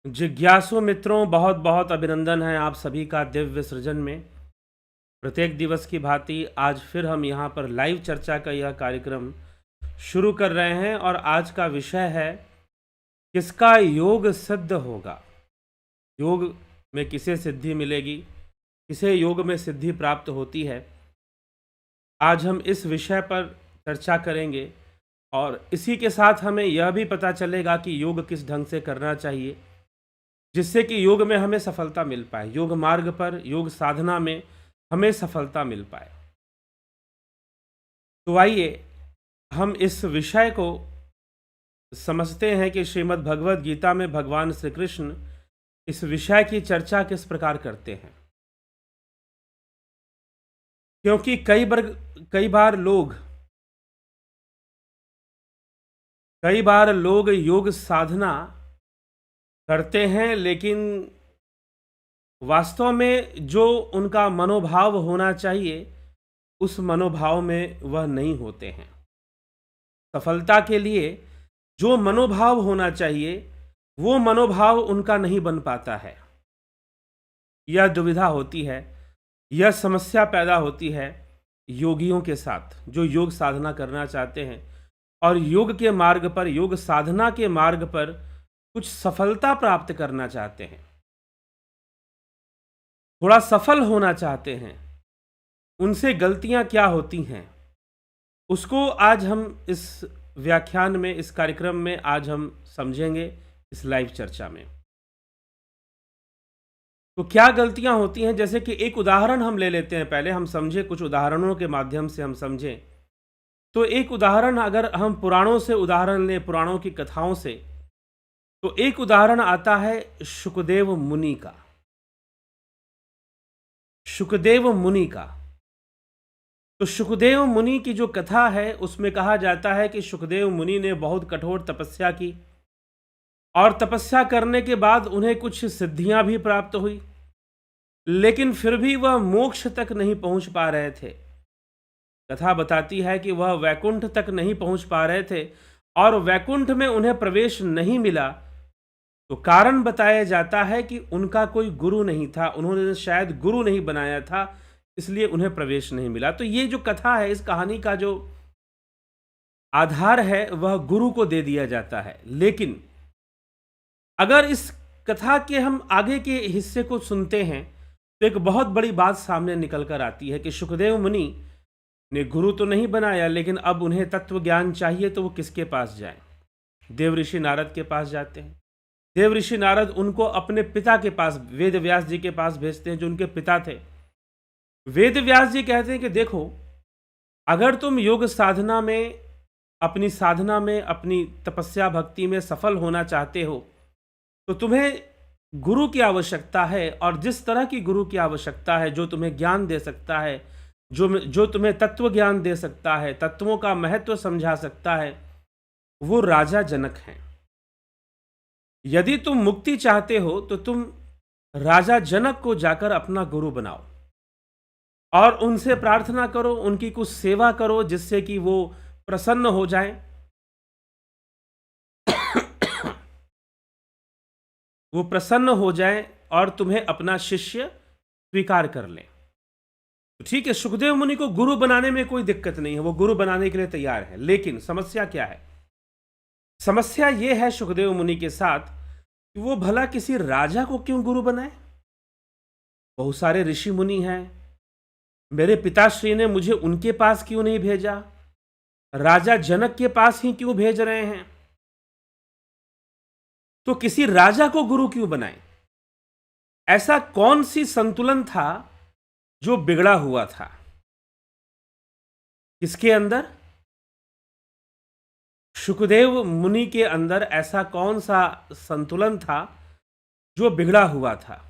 जिज्ञासु मित्रों, बहुत बहुत अभिनंदन है आप सभी का दिव्य सृजन में। प्रत्येक दिवस की भांति आज फिर हम यहाँ पर लाइव चर्चा का यह कार्यक्रम शुरू कर रहे हैं और आज का विषय है किसका योग सिद्ध होगा। योग में किसे सिद्धि मिलेगी, किसे योग में सिद्धि प्राप्त होती है। आज हम इस विषय पर चर्चा करेंगे और इसी के साथ हमें यह भी पता चलेगा कि योग किस ढंग से करना चाहिए जिससे कि योग में हमें सफलता मिल पाए, योग मार्ग पर, योग साधना में हमें सफलता मिल पाए। तो आइए हम इस विषय को समझते हैं कि श्रीमद् भगवद गीता में भगवान श्री कृष्ण इस विषय की चर्चा किस प्रकार करते हैं। क्योंकि कई बार लोग योग साधना करते हैं, लेकिन वास्तव में जो उनका मनोभाव होना चाहिए उस मनोभाव में वह नहीं होते हैं। सफलता के लिए जो मनोभाव होना चाहिए वो मनोभाव उनका नहीं बन पाता है। यह दुविधा होती है, यह समस्या पैदा होती है योगियों के साथ जो योग साधना करना चाहते हैं और योग के मार्ग पर, योग साधना के मार्ग पर कुछ सफलता प्राप्त करना चाहते हैं, थोड़ा सफल होना चाहते हैं। उनसे गलतियां क्या होती हैं उसको आज हम इस व्याख्यान में, इस कार्यक्रम में आज हम समझेंगे इस लाइव चर्चा में। तो क्या गलतियां होती हैं, जैसे कि एक उदाहरण हम ले लेते हैं। पहले हम समझे, कुछ उदाहरणों के माध्यम से हम समझें। तो एक उदाहरण अगर हम पुराणों से उदाहरण लें, पुराणों की कथाओं से, तो एक उदाहरण आता है शुकदेव मुनि का। शुकदेव मुनि का, तो शुकदेव मुनि की जो कथा है उसमें कहा जाता है कि शुकदेव मुनि ने बहुत कठोर तपस्या की और तपस्या करने के बाद उन्हें कुछ सिद्धियां भी प्राप्त हुई, लेकिन फिर भी वह मोक्ष तक नहीं पहुंच पा रहे थे। कथा बताती है कि वह वैकुंठ तक नहीं पहुंच पा रहे थे और वैकुंठ में उन्हें प्रवेश नहीं मिला। तो कारण बताया जाता है कि उनका कोई गुरु नहीं था, उन्होंने शायद गुरु नहीं बनाया था, इसलिए उन्हें प्रवेश नहीं मिला। तो ये जो कथा है, इस कहानी का जो आधार है वह गुरु को दे दिया जाता है। लेकिन अगर इस कथा के हम आगे के हिस्से को सुनते हैं तो एक बहुत बड़ी बात सामने निकल कर आती है कि शुकदेव मुनि ने गुरु तो नहीं बनाया, लेकिन अब उन्हें तत्व ज्ञान चाहिए तो वो किसके पास जाएं? देव ऋषि नारद के पास जाते हैं। देव ऋषि नारद उनको अपने पिता के पास, वेद व्यास जी के पास भेजते हैं, जो उनके पिता थे। वेद व्यास जी कहते हैं कि देखो, अगर तुम योग साधना में, अपनी साधना में, अपनी तपस्या भक्ति में सफल होना चाहते हो तो तुम्हें गुरु की आवश्यकता है, और जिस तरह की गुरु की आवश्यकता है, जो तुम्हें ज्ञान दे सकता है, जो तुम्हें तत्व ज्ञान दे सकता है, तत्वों का महत्व समझा सकता है, वो राजा जनक हैं। यदि तुम मुक्ति चाहते हो तो तुम राजा जनक को जाकर अपना गुरु बनाओ और उनसे प्रार्थना करो, उनकी कुछ सेवा करो जिससे कि वो प्रसन्न हो जाएं, वो प्रसन्न हो जाएं और तुम्हें अपना शिष्य स्वीकार कर लें। तो ठीक है, सुखदेव मुनि को गुरु बनाने में कोई दिक्कत नहीं है, वो गुरु बनाने के लिए तैयार है। लेकिन समस्या क्या है? समस्या ये है सुखदेव मुनि के साथ कि वो भला किसी राजा को क्यों गुरु बनाए? बहुत सारे ऋषि मुनि हैं, मेरे पिताश्री ने मुझे उनके पास क्यों नहीं भेजा? राजा जनक के पास ही क्यों भेज रहे हैं? तो किसी राजा को गुरु क्यों बनाए? ऐसा कौन सी संतुलन था जो बिगड़ा हुआ था? किसके अंदर? शुकदेव मुनि के अंदर ऐसा कौन सा संतुलन था जो बिगड़ा हुआ था?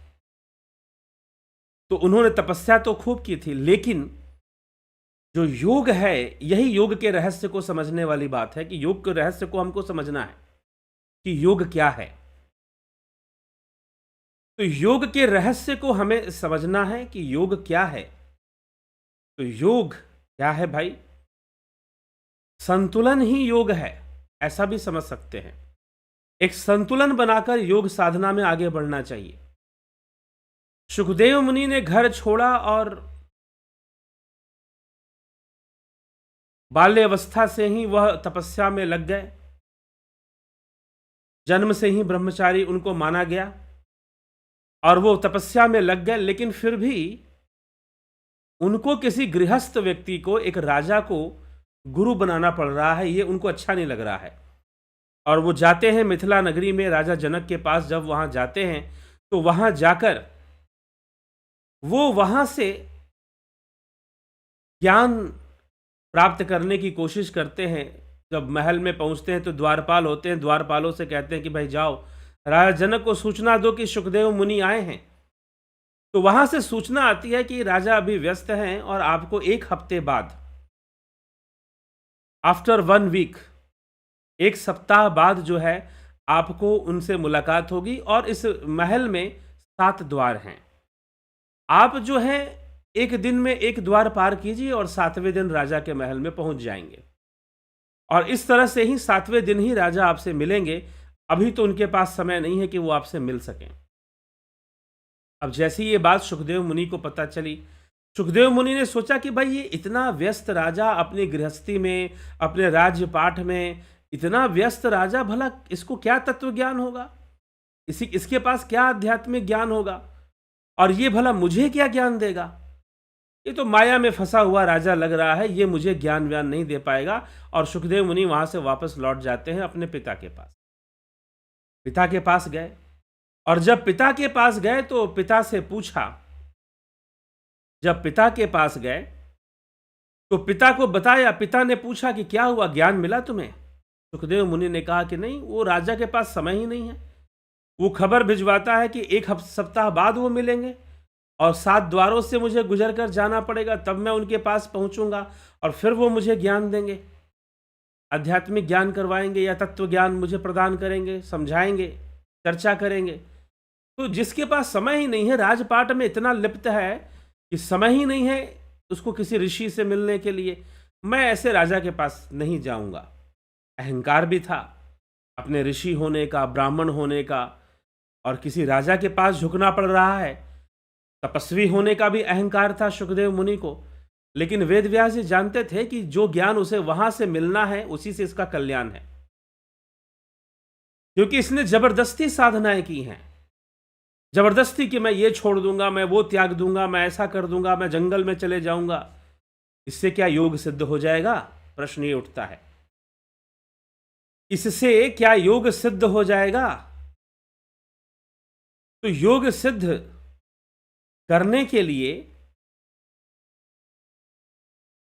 तो उन्होंने तपस्या तो खूब की थी, लेकिन जो योग है, यही योग के रहस्य को समझने वाली बात है कि योग के रहस्य को हमको समझना है कि योग क्या है। तो योग के रहस्य को हमें समझना है कि योग क्या है। तो योग क्या है भाई? संतुलन ही योग है, ऐसा भी समझ सकते हैं। एक संतुलन बनाकर योग साधना में आगे बढ़ना चाहिए। सुखदेव मुनि ने घर छोड़ा और बाल्यावस्था से ही वह तपस्या में लग गए। जन्म से ही ब्रह्मचारी उनको माना गया और वो तपस्या में लग गए, लेकिन फिर भी उनको किसी गृहस्थ व्यक्ति को, एक राजा को गुरु बनाना पड़ रहा है, ये उनको अच्छा नहीं लग रहा है। और वो जाते हैं मिथिला नगरी में राजा जनक के पास। जब वहां जाते हैं तो वहां जाकर वो वहां से ज्ञान प्राप्त करने की कोशिश करते हैं। जब महल में पहुंचते हैं तो द्वारपाल होते हैं, द्वारपालों से कहते हैं कि भाई जाओ, राजा जनक को सूचना दो कि सुखदेव मुनि आए हैं। तो वहां से सूचना आती है कि राजा अभी व्यस्त हैं और आपको 1 हफ्ते बाद, आफ्टर 1 वीक, 1 सप्ताह बाद जो है आपको उनसे मुलाकात होगी। और इस महल में 7 द्वार हैं। आप जो है 1 दिन में 1 द्वार पार कीजिए और 7वें दिन राजा के महल में पहुंच जाएंगे। और इस तरह से ही 7वें दिन ही राजा आपसे मिलेंगे। अभी तो उनके पास समय नहीं है कि वो आपसे मिल सकें। अब जैसी ये बात सुखदेव मुनि को पता चली, सुखदेव मुनि ने सोचा कि भाई ये इतना व्यस्त राजा अपनी गृहस्थी में, अपने राज्यपाठ में, इतना व्यस्त राजा, भला इसको क्या तत्व ज्ञान होगा, इसके पास क्या आध्यात्मिक ज्ञान होगा, और ये भला मुझे क्या ज्ञान देगा। ये तो माया में फंसा हुआ राजा लग रहा है, ये मुझे ज्ञान व्यान नहीं दे पाएगा। और सुखदेव मुनि वहां से वापस लौट जाते हैं अपने पिता के पास। पिता के पास गए और जब पिता के पास गए तो पिता से पूछा। जब पिता के पास गए तो पिता को बताया। पिता ने पूछा कि क्या हुआ, ज्ञान मिला तुम्हें? सुखदेव मुनि ने कहा कि नहीं, वो राजा के पास समय ही नहीं है। वो खबर भिजवाता है कि 1 सप्ताह बाद वो मिलेंगे और 7 द्वारों से मुझे गुजर कर जाना पड़ेगा, तब मैं उनके पास पहुंचूंगा और फिर वो मुझे ज्ञान देंगे, आध्यात्मिक ज्ञान करवाएंगे या तत्व ज्ञान मुझे प्रदान करेंगे, समझाएंगे, चर्चा करेंगे। तो जिसके पास समय ही नहीं है, राजपाट में इतना लिप्त है कि समय ही नहीं है उसको किसी ऋषि से मिलने के लिए, मैं ऐसे राजा के पास नहीं जाऊंगा। अहंकार भी था अपने ऋषि होने का, ब्राह्मण होने का, और किसी राजा के पास झुकना पड़ रहा है। तपस्वी होने का भी अहंकार था सुखदेव मुनि को। लेकिन वेदव्यास जी जानते थे कि जो ज्ञान उसे वहां से मिलना है उसी से इसका कल्याण है, क्योंकि इसने जबरदस्ती साधनाएं की हैं। जबरदस्ती कि मैं ये छोड़ दूंगा, मैं वो त्याग दूंगा, मैं ऐसा कर दूंगा, मैं जंगल में चले जाऊंगा। इससे क्या योग सिद्ध हो जाएगा? प्रश्न ये उठता है, इससे क्या योग सिद्ध हो जाएगा? तो योग सिद्ध करने के लिए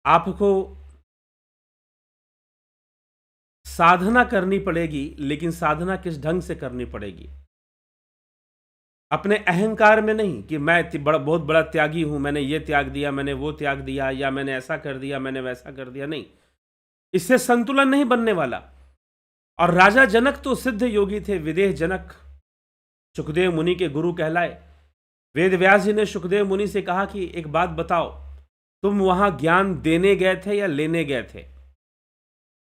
आपको साधना करनी पड़ेगी, लेकिन साधना किस ढंग से करनी पड़ेगी? अपने अहंकार में नहीं कि मैं बहुत बड़ा त्यागी हूं, मैंने ये त्याग दिया, मैंने वो त्याग दिया, या मैंने ऐसा कर दिया, मैंने वैसा कर दिया। नहीं, इससे संतुलन नहीं बनने वाला। और राजा जनक तो सिद्ध योगी थे, विदेह जनक, सुखदेव मुनि के गुरु कहलाए। वेदव्यास जी ने सुखदेव मुनि से कहा कि एक बात बताओ, तुम वहां ज्ञान देने गए थे या लेने गए थे?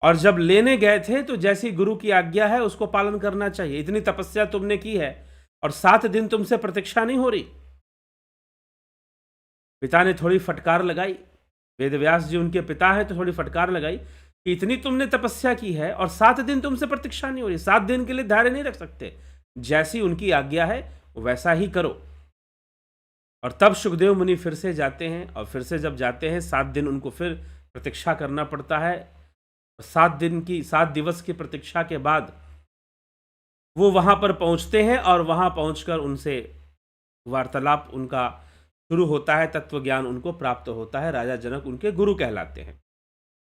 और जब लेने गए थे तो जैसी गुरु की आज्ञा है उसको पालन करना चाहिए। इतनी तपस्या तुमने की है और 7 दिन तुमसे प्रतीक्षा नहीं हो रही। पिता ने थोड़ी फटकार लगाई, वेदव्यास जी उनके पिता हैं, तो थोड़ी फटकार लगाई कि इतनी तुमने तपस्या की है और 7 दिन तुमसे प्रतीक्षा नहीं हो रही, 7 दिन के लिए धैर्य नहीं रख सकते, जैसी उनकी आज्ञा है वैसा ही करो। और तब सुखदेव मुनि फिर से जाते हैं, और फिर से जब जाते हैं 7 दिन उनको फिर प्रतीक्षा करना पड़ता है। 7 दिवस की प्रतीक्षा के बाद वो वहां पर पहुंचते हैं और वहां पहुंचकर उनसे वार्तालाप उनका शुरू होता है, तत्व ज्ञान उनको प्राप्त होता है। राजा जनक उनके गुरु कहलाते हैं।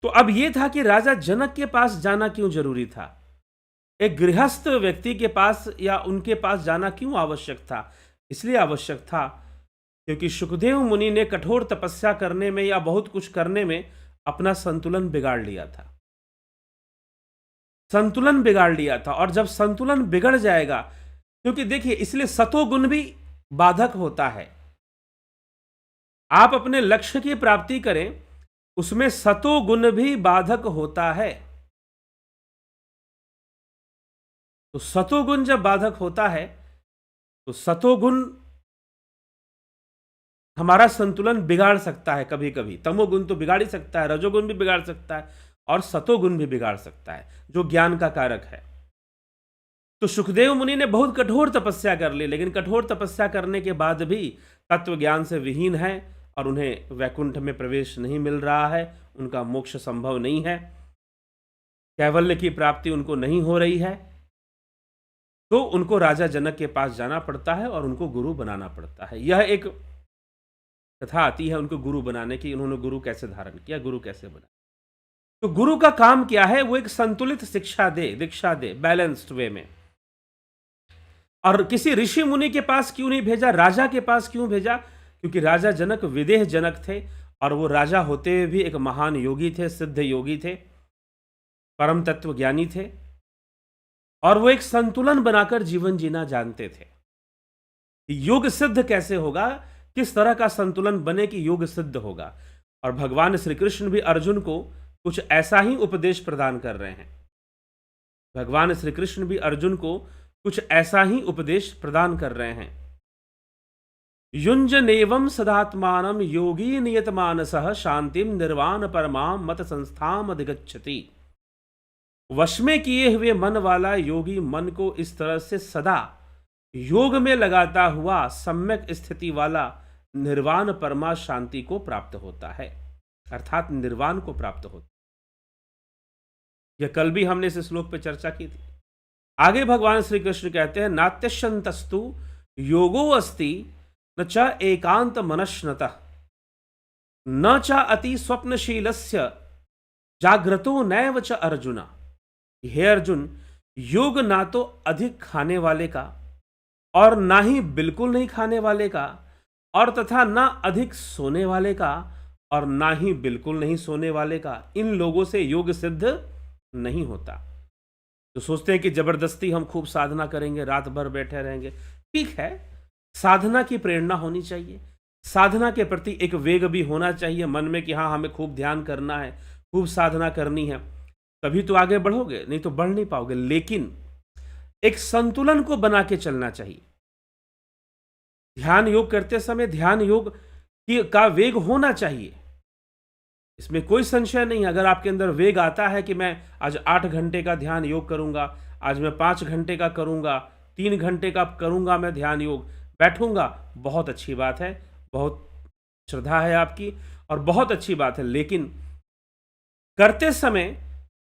तो अब यह था कि राजा जनक के पास जाना क्यों जरूरी था? एक गृहस्थ व्यक्ति के पास या उनके पास जाना क्यों आवश्यक था? इसलिए आवश्यक था क्योंकि सुखदेव मुनि ने कठोर तपस्या करने में या बहुत कुछ करने में अपना संतुलन बिगाड़ लिया था। संतुलन बिगाड़ लिया था, और जब संतुलन बिगड़ जाएगा, क्योंकि देखिए इसलिए सतोगुण भी बाधक होता है। आप अपने लक्ष्य की प्राप्ति करें, उसमें सतोगुण भी बाधक होता है। तो सतोगुण जब बाधक होता है तो सतोगुण हमारा संतुलन बिगाड़ सकता है। कभी कभी तमोगुण तो बिगाड़ ही सकता है, रजोगुण भी बिगाड़ सकता है और सतोगुण भी बिगाड़ सकता है, जो ज्ञान का कारक है। तो सुखदेव मुनि ने बहुत कठोर तपस्या कर ली, लेकिन कठोर तपस्या करने के बाद भी तत्व ज्ञान से विहीन है और उन्हें वैकुंठ में प्रवेश नहीं मिल रहा है, उनका मोक्ष संभव नहीं है, कैवल्य की प्राप्ति उनको नहीं हो रही है। तो उनको राजा जनक के पास जाना पड़ता है और उनको गुरु बनाना पड़ता है। यह एक कथा आती है उनको गुरु बनाने की, उन्होंने गुरु कैसे धारण किया, गुरु कैसे बना। तो गुरु का काम क्या है? वो एक संतुलित शिक्षा दे, दीक्षा दे, बैलेंस्ड वे में। और किसी ऋषि मुनि के पास क्यों नहीं भेजा, राजा के पास क्यों भेजा? क्योंकि राजा जनक विदेह जनक थे और वो राजा होते हुए भी एक महान योगी थे, सिद्ध योगी थे, परम तत्व ज्ञानी थे और वो एक संतुलन बनाकर जीवन जीना जानते थे। योग सिद्ध कैसे होगा, किस तरह का संतुलन बने कि योग सिद्ध होगा। और भगवान श्री कृष्ण भी अर्जुन को कुछ ऐसा ही उपदेश प्रदान कर रहे हैं। भगवान श्री कृष्ण भी अर्जुन को कुछ ऐसा ही उपदेश प्रदान कर रहे हैं। युंजनेवं सदात्मानं योगी नियतमानसः शांतिम निर्वाण परमाम मत संस्थाम अधिगच्छति। वश में किए हुए मन वाला योगी मन को इस तरह से सदा योग में लगाता हुआ सम्यक स्थिति वाला निर्वाण परमा शांति को प्राप्त होता है, अर्थात निर्वाण को प्राप्त होता है। यह कल भी हमने इस श्लोक पे चर्चा की थी। आगे भगवान श्री कृष्ण कहते हैं, नात्यशंतस्तु योगो अस्ति न च एकांत मनश्नतः न च अति स्वप्नशीलस्य जाग्रतो नैव च अर्जुन। हे अर्जुन, योग ना तो अधिक खाने वाले का और ना ही बिल्कुल नहीं खाने वाले का और तथा ना अधिक सोने वाले का और ना ही बिल्कुल नहीं सोने वाले का, इन लोगों से योग सिद्ध नहीं होता। तो सोचते हैं कि जबरदस्ती हम खूब साधना करेंगे, रात भर बैठे रहेंगे। ठीक है, साधना की प्रेरणा होनी चाहिए, साधना के प्रति एक वेग भी होना चाहिए मन में कि हाँ, हमें खूब ध्यान करना है, खूब साधना करनी है, तभी तो आगे बढ़ोगे, नहीं तो बढ़ नहीं पाओगे। लेकिन एक संतुलन को बना के चलना चाहिए। ध्यान योग करते समय ध्यान योग का वेग होना चाहिए, इसमें कोई संशय नहीं। अगर आपके अंदर वेग आता है कि मैं आज 8 घंटे का ध्यान योग करूंगा, आज मैं 5 घंटे का करूंगा, 3 घंटे का करूंगा मैं ध्यान योग, बैठूंगा, बहुत अच्छी बात है, बहुत श्रद्धा है आपकी और बहुत अच्छी बात है। लेकिन करते समय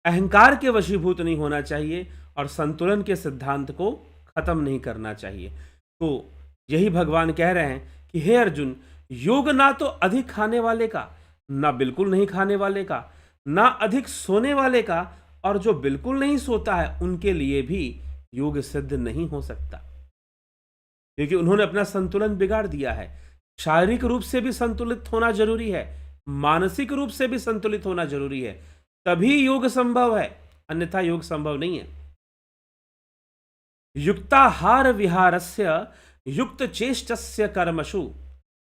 अहंकार के वशीभूत नहीं होना चाहिए और संतुलन के सिद्धांत को खत्म नहीं करना चाहिए। तो यही भगवान कह रहे हैं कि हे अर्जुन, योग ना तो अधिक खाने वाले का, ना बिल्कुल नहीं खाने वाले का, ना अधिक सोने वाले का, और जो बिल्कुल नहीं सोता है उनके लिए भी योग सिद्ध नहीं हो सकता, क्योंकि उन्होंने अपना संतुलन बिगाड़ दिया है। शारीरिक रूप से भी संतुलित होना जरूरी है, मानसिक रूप से भी संतुलित होना जरूरी है, तभी योग संभव है, अन्यथा योग संभव नहीं है। युक्ताहार विहारस्य युक्त चेष्टस्य कर्मसु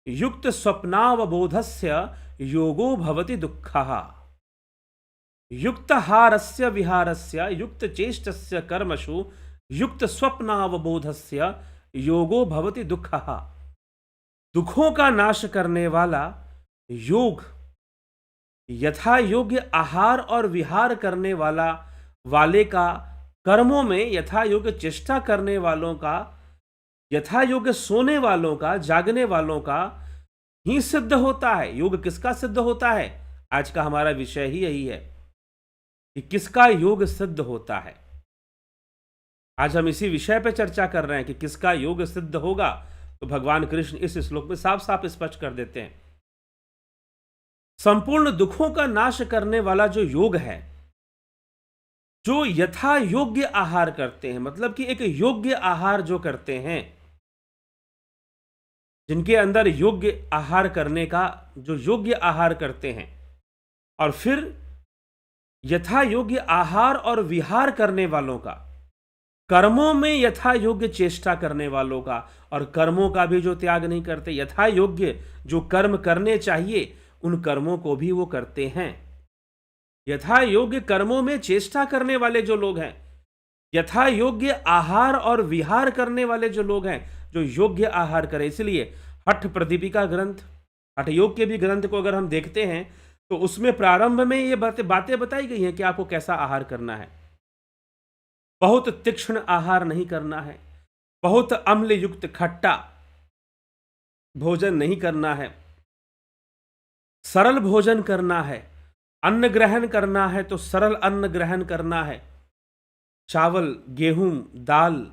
युक्त स्वप्नावबोधस्य योगो भवति दुःखः। युक्तहारस्य विहारस्य युक्त चेष्टस्य कर्मसु युक्त स्वप्नावबोधस्य योगो भवति दुःखः। दुखों का नाश करने वाला योग, यथा योग्य आहार और विहार करने वाले का, कर्मों में यथा योग्य चेष्टा करने वालों का, यथा योग्य सोने वालों का, जागने वालों का ही सिद्ध होता है। योग किसका सिद्ध होता है? आज का हमारा विषय ही यही है कि किसका योग सिद्ध होता है। आज हम इसी विषय पर चर्चा कर रहे हैं कि किसका योग सिद्ध होगा। तो भगवान कृष्ण इस श्लोक में साफ साफ स्पष्ट कर देते हैं, संपूर्ण दुखों का नाश करने वाला जो योग है, जो यथा योग्य आहार करते हैं, मतलब कि एक योग्य आहार जो करते हैं, जिनके अंदर योग्य आहार करने का, जो योग्य आहार करते हैं, और फिर यथा योग्य आहार और विहार करने वालों का, कर्मों में यथा योग्य चेष्टा करने वालों का, और कर्मों का भी जो त्याग नहीं करते, यथा योग्य जो कर्म करने चाहिए उन कर्मों को भी वो करते हैं। यथा योग्य कर्मों में चेष्टा करने वाले जो लोग हैं, यथा योग्य आहार और विहार करने वाले जो लोग हैं, जो योग्य आहार करें। इसलिए हठ प्रदीपिका ग्रंथ, हठ योग के भी ग्रंथ को अगर हम देखते हैं तो उसमें प्रारंभ में ये बातें बताई गई हैं कि आपको कैसा आहार करना है। बहुत तीक्ष्ण आहार नहीं करना है, बहुत अम्ल युक्त खट्टा भोजन नहीं करना है, सरल भोजन करना है। अन्न ग्रहण करना है तो सरल अन्न ग्रहण करना है। चावल, गेहूं, दाल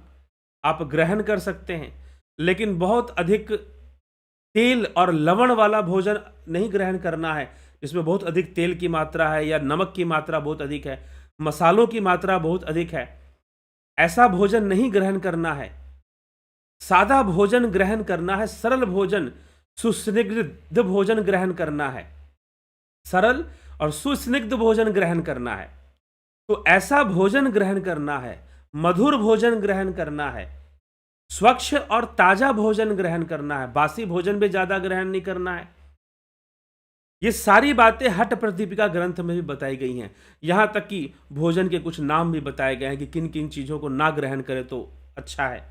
आप ग्रहण कर सकते हैं, लेकिन बहुत अधिक तेल और लवण वाला भोजन नहीं ग्रहण करना है, जिसमें बहुत अधिक तेल की मात्रा है या नमक की मात्रा बहुत अधिक है, मसालों की मात्रा बहुत अधिक है। ऐसा भोजन नहीं ग्रहण करना है। सादा भोजन ग्रहण करना है, सरल भोजन, सुस्निग्ध भोजन ग्रहण करना है। सरल और सुस्निग्ध भोजन ग्रहण करना है। तो ऐसा भोजन ग्रहण करना है, मधुर भोजन ग्रहण करना है, स्वच्छ और ताजा भोजन ग्रहण करना है, बासी भोजन भी ज्यादा ग्रहण नहीं करना है। ये सारी बातें हठ प्रदीपिका ग्रंथ में भी बताई गई हैं। यहां तक कि भोजन के कुछ नाम भी बताए गए हैं कि किन किन चीजों को ना ग्रहण करें तो अच्छा है।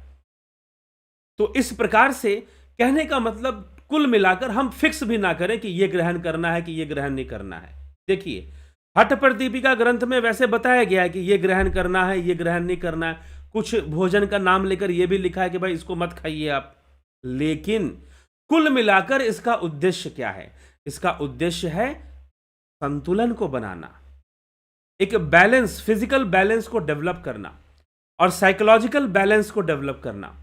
तो इस प्रकार से कहने का मतलब कुल मिलाकर हम फिक्स भी ना करें कि ये ग्रहण करना है कि ये ग्रहण नहीं करना है। देखिए, हठ प्रदीपिका ग्रंथ में वैसे बताया गया है कि ये ग्रहण करना है, ये ग्रहण नहीं करना है। कुछ भोजन का नाम लेकर यह भी लिखा है कि भाई इसको मत खाइए आप। लेकिन कुल मिलाकर इसका उद्देश्य क्या है? इसका उद्देश्य है संतुलन को बनाना, एक बैलेंस, फिजिकल बैलेंस को डेवलप करना और साइकोलॉजिकल बैलेंस को डेवलप करना,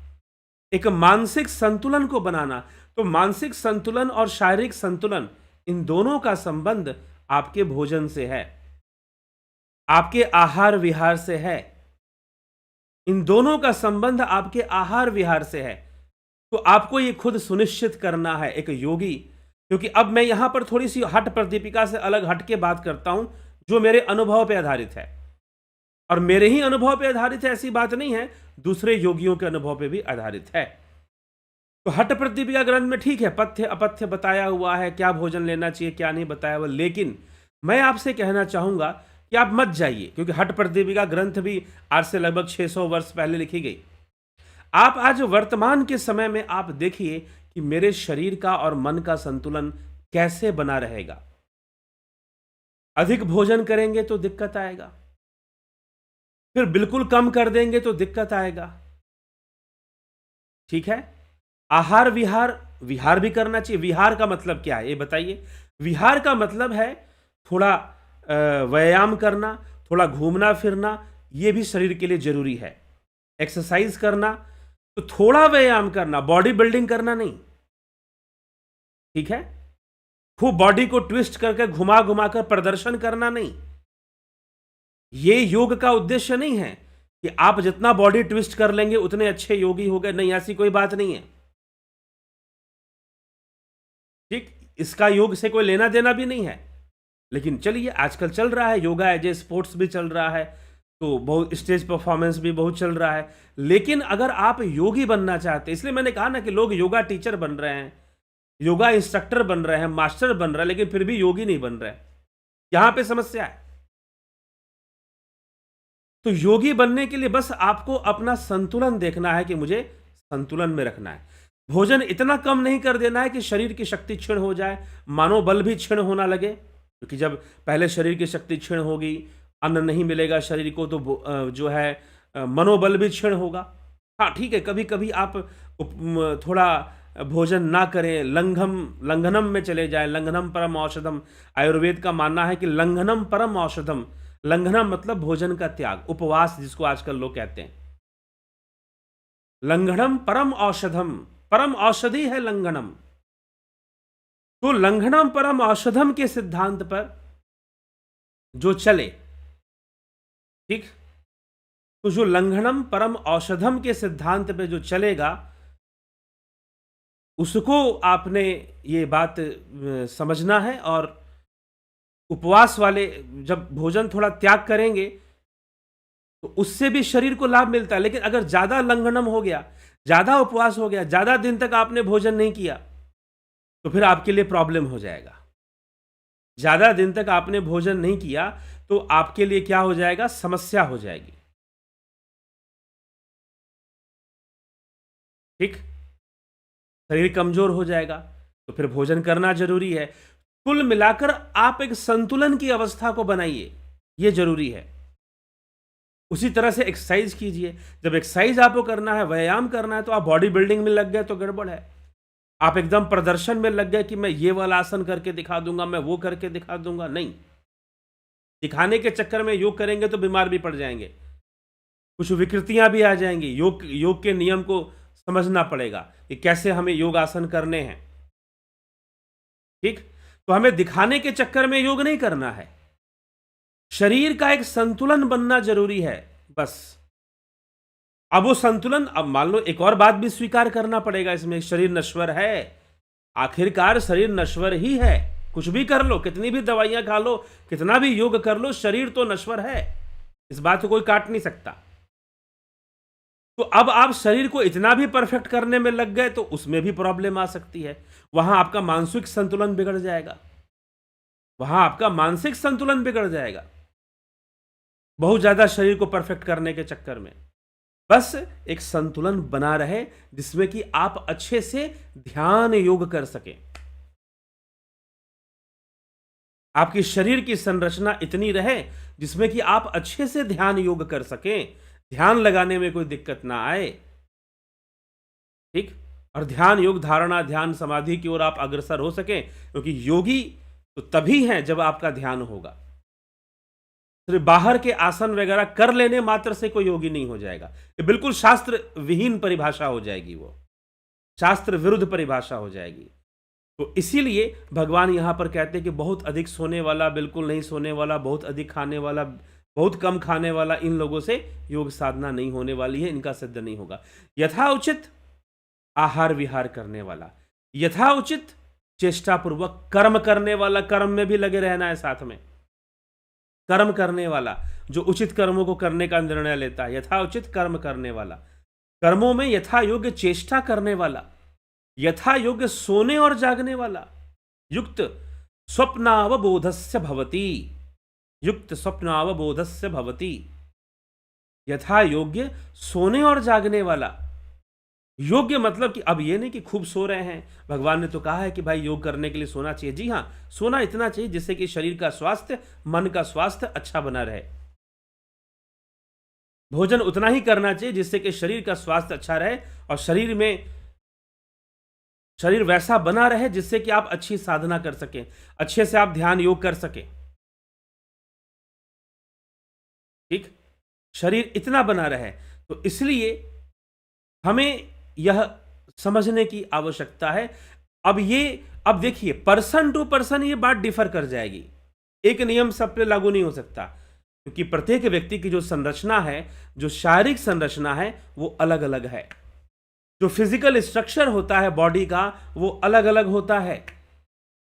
एक मानसिक संतुलन को बनाना। तो मानसिक संतुलन और शारीरिक संतुलन, इन दोनों का संबंध आपके भोजन से है, आपके आहार विहार से है। इन दोनों का संबंध आपके आहार विहार से है। तो आपको ये खुद सुनिश्चित करना है, एक योगी। क्योंकि अब मैं यहां पर थोड़ी सी हठ प्रदीपिका से अलग हट के बात करता हूं, जो मेरे अनुभव पे आधारित है। और मेरे ही अनुभव पे आधारित है ऐसी बात नहीं है, दूसरे योगियों के अनुभव पे भी आधारित है। तो हठ प्रदीपिका ग्रंथ में ठीक है, पथ्य अपथ्य बताया हुआ है, क्या भोजन लेना चाहिए क्या नहीं बताया हुआ। लेकिन मैं आपसे कहना चाहूंगा कि आप मत जाइए, क्योंकि हठ प्रदीपिका ग्रंथ भी आज से लगभग 600 वर्ष पहले लिखी गई। आप आज वर्तमान के समय में आप देखिए कि मेरे शरीर का और मन का संतुलन कैसे बना रहेगा। अधिक भोजन करेंगे तो दिक्कत आएगा, फिर बिल्कुल कम कर देंगे तो दिक्कत आएगा। ठीक है, आहार विहार, विहार भी करना चाहिए। विहार का मतलब क्या है ये बताइए? विहार का मतलब है थोड़ा व्यायाम करना, थोड़ा घूमना फिरना, ये भी शरीर के लिए जरूरी है। एक्सरसाइज करना, तो थोड़ा व्यायाम करना, बॉडी बिल्डिंग करना नहीं। ठीक है, खूब बॉडी को ट्विस्ट करके घुमा घुमा कर प्रदर्शन करना नहीं। ये योग का उद्देश्य नहीं है कि आप जितना बॉडी ट्विस्ट कर लेंगे उतने अच्छे योगी हो गए, नहीं, ऐसी कोई बात नहीं है। ठीक, इसका योग से कोई लेना देना भी नहीं है। लेकिन चलिए, आजकल चल रहा है योगा एज ए स्पोर्ट्स भी चल रहा है, तो बहुत स्टेज परफॉर्मेंस भी बहुत चल रहा है। लेकिन अगर आप योगी बनना चाहते हैं, इसलिए मैंने कहा ना कि लोग योगा टीचर बन रहे हैं, योगा इंस्ट्रक्टर बन रहे हैं, मास्टर बन रहे हैं, लेकिन फिर भी योगी नहीं बन रहे। यहां पे समस्या है। तो योगी बनने के लिए बस आपको अपना संतुलन देखना है कि मुझे संतुलन में रखना है। भोजन इतना कम नहीं कर देना है कि शरीर की शक्ति क्षीण हो जाए, मनोबल भी क्षीण होना लगे। क्योंकि जब पहले शरीर की शक्ति क्षीण होगी, अन्न नहीं मिलेगा शरीर को, तो जो है मनोबल भी क्षीण होगा। हाँ ठीक है, कभी कभी आप थोड़ा भोजन ना करें, लंघनम में चले जाएं। लंघनम परम औषधम, आयुर्वेद का मानना है कि लंघनम परम औषधम। लंघनम मतलब भोजन का त्याग, उपवास जिसको आजकल लोग कहते हैं। लंघनम परम औषधम, परम औषधि है लंघनम। तो लंघनम परम औषधम के सिद्धांत पर जो चले, ठीक, तो जो लंघनम परम औषधम के सिद्धांत पे जो चलेगा, उसको आपने ये बात समझना है। और उपवास वाले जब भोजन थोड़ा त्याग करेंगे तो उससे भी शरीर को लाभ मिलता है। लेकिन अगर ज्यादा लंघनम हो गया, ज्यादा उपवास हो गया, ज्यादा दिन तक आपने भोजन नहीं किया, तो फिर आपके लिए प्रॉब्लम हो जाएगा। ज्यादा दिन तक आपने भोजन नहीं किया तो आपके लिए क्या हो जाएगा? समस्या हो जाएगी। ठीक, शरीर कमजोर हो जाएगा, तो फिर भोजन करना जरूरी है। कुल मिलाकर आप एक संतुलन की अवस्था को बनाइए, यह जरूरी है। उसी तरह से एक्सरसाइज कीजिए। जब एक्सरसाइज आपको करना है, व्यायाम करना है, तो आप बॉडी बिल्डिंग में लग गए तो गड़बड़ है। आप एकदम प्रदर्शन में लग गए कि मैं ये वाला आसन करके दिखा दूंगा, मैं वो करके दिखा दूंगा, नहीं। दिखाने के चक्कर में योग करेंगे तो बीमार भी पड़ जाएंगे, कुछ विकृतियां भी आ जाएंगी। योग के नियम को समझना पड़ेगा कि कैसे हमें योग आसन करने हैं। ठीक, तो हमें दिखाने के चक्कर में योग नहीं करना है। शरीर का एक संतुलन बनना जरूरी है, बस। अब वो संतुलन, अब मान लो एक और बात भी स्वीकार करना पड़ेगा इसमें, शरीर नश्वर है। आखिरकार शरीर नश्वर ही है। कुछ भी कर लो, कितनी भी दवाइयां खा लो, कितना भी योग कर लो, शरीर तो नश्वर है। इस बात को कोई काट नहीं सकता। तो अब आप शरीर को इतना भी परफेक्ट करने में लग गए तो उसमें भी प्रॉब्लम आ सकती है। वहां आपका मानसिक संतुलन बिगड़ जाएगा, वहां आपका मानसिक संतुलन बिगड़ जाएगा, बहुत ज्यादा शरीर को परफेक्ट करने के चक्कर में। बस एक संतुलन बना रहे जिसमें कि आप अच्छे से ध्यान योग कर सकें। आपकी शरीर की संरचना इतनी रहे जिसमें कि आप अच्छे से ध्यान योग कर सकें, ध्यान लगाने में कोई दिक्कत ना आए। ठीक, और ध्यान योग धारणा ध्यान समाधि की ओर आप अग्रसर हो सकें, क्योंकि योगी तो तभी हैं जब आपका ध्यान होगा। सिर्फ बाहर के आसन वगैरह कर लेने मात्र से कोई योगी नहीं हो जाएगा। ये बिल्कुल शास्त्र विहीन परिभाषा हो जाएगी, वो शास्त्र विरुद्ध परिभाषा हो जाएगी। तो इसीलिए भगवान यहां पर कहते हैं कि बहुत अधिक सोने वाला, बिल्कुल नहीं सोने वाला, बहुत अधिक खाने वाला, बहुत कम खाने वाला, इन लोगों से योग साधना नहीं होने वाली है, इनका सिद्ध नहीं होगा। यथाउचित आहार विहार करने वाला, यथाउचित चेष्टापूर्वक कर्म करने वाला, कर्म में भी लगे रहना है साथ में, कर्म करने वाला जो उचित कर्मों को करने का निर्णय लेता है, यथाउचित कर्म करने वाला, कर्मों में यथा योग्य चेष्टा करने वाला, यथा योग्य सोने और जागने वाला, युक्त स्वप्नावबोधस्य भवति, युक्त स्वप्नावबोधस्य भवति, यथा योग्य सोने और जागने वाला। योग्य मतलब कि अब ये नहीं कि खूब सो रहे हैं, भगवान ने तो कहा है कि भाई योग करने के लिए सोना चाहिए। जी हां, सोना इतना चाहिए जिससे कि शरीर का स्वास्थ्य, मन का स्वास्थ्य अच्छा बना रहे। भोजन उतना ही करना चाहिए जिससे कि शरीर का स्वास्थ्य अच्छा रहे और शरीर वैसा बना रहे जिससे कि आप अच्छी साधना कर सकें, अच्छे से आप ध्यान योग कर सकें। ठीक, शरीर इतना बना रहे। तो इसलिए हमें यह समझने की आवश्यकता है। अब देखिए, पर्सन टू पर्सन ये बात डिफर कर जाएगी, एक नियम सब पे लागू नहीं हो सकता, क्योंकि प्रत्येक व्यक्ति की जो संरचना है, जो शारीरिक संरचना है, वो अलग अलग है। जो फिजिकल स्ट्रक्चर होता है बॉडी का, वो अलग अलग होता है।